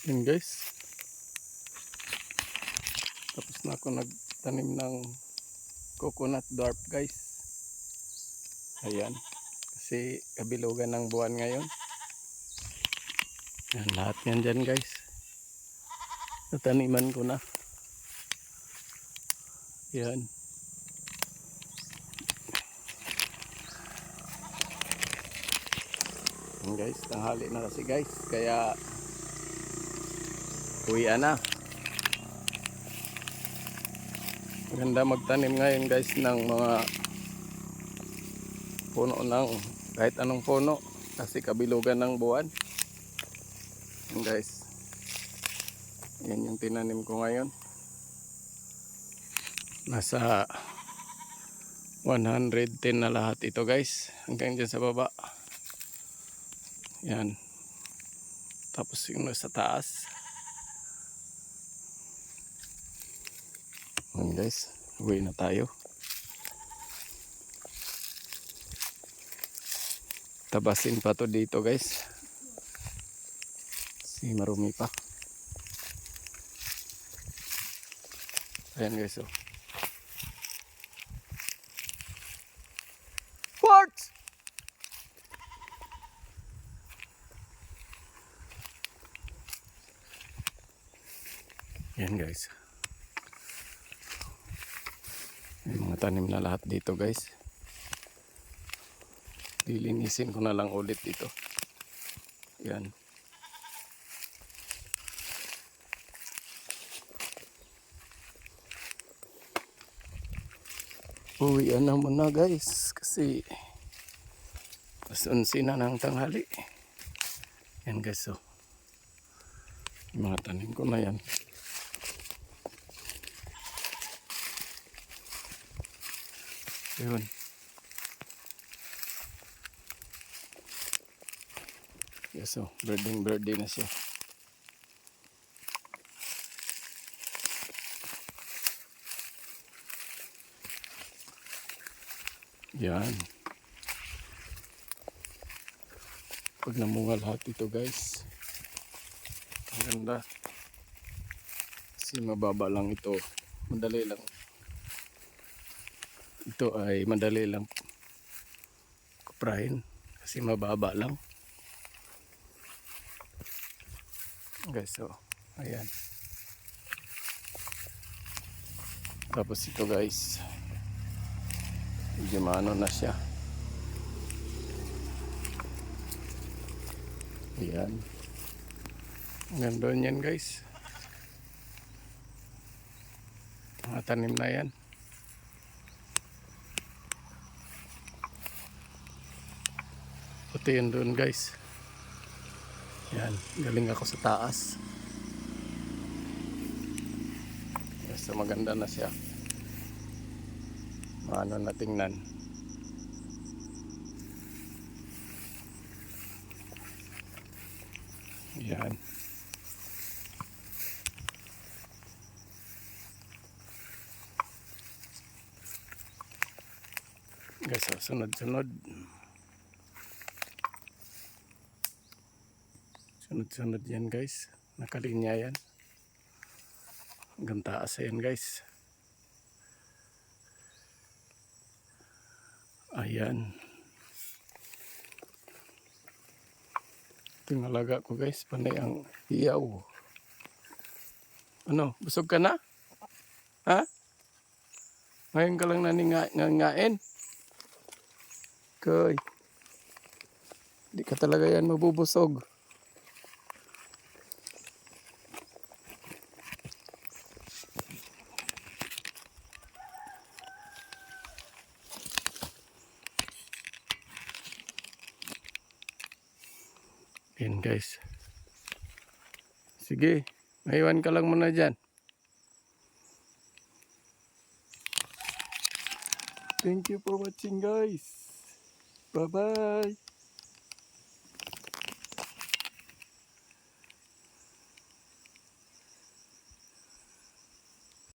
Yun guys, tapos na ako nagtanim ng coconut dwarf guys. Ayan, kasi kabilugan ng buwan ngayon. Yan, lahat yan dyan guys, nataniman ko na. Yan. Yan guys, tanghali na kasi guys, kaya uwian na. Maganda magtanim ngayon guys ng mga puno ng kahit anong puno kasi kabilugan ng buwan. Yan guys, yan yung tinanim ko ngayon. Nasa 110 na lahat ito guys, hanggang dyan sa baba. Yan, tapos yung nasa taas. Yan guys, uwi na tayo. Tabasin pa to dito guys, si marumi pa. Ayan guys, oh. Quartz! Yan guys, may mga tanim na lahat dito guys. Lilinisin ko na lang ulit dito. Yan. Uwian na muna guys kasi mas 11 na ng tanghali. Yan guys, so yung mga tanim ko na yan. Yun. Yes, so birding na siya. Yan. Pag namunga lahat ito guys, ang ganda. Kasi mababa lang ito. Madali lang. Ito ay madali lang kuprahin kasi mababa lang. Guys, so ayan. Tapos ito guys, medyo maano na siya. Ayan. Ganda yan guys. Mga tanim na yan. Puti yun doon guys. Yan, galing ako sa taas. So maganda na siya. Maano na tingnan. Yan. Guys, so sunod-sunod. Sunod-sunod yan guys. Nakalinya yan. Hanggang taas yan guys. Ayan. Ito yung alaga ko guys. Panay ang hiyaw. Ano? Busog ka na? Ha? Ngayon ka lang naningain? Koy. Di ka talaga yan mabubusog. Yan guys. Sige, maiwan ka lang muna dyan. Thank you for watching guys. Bye bye.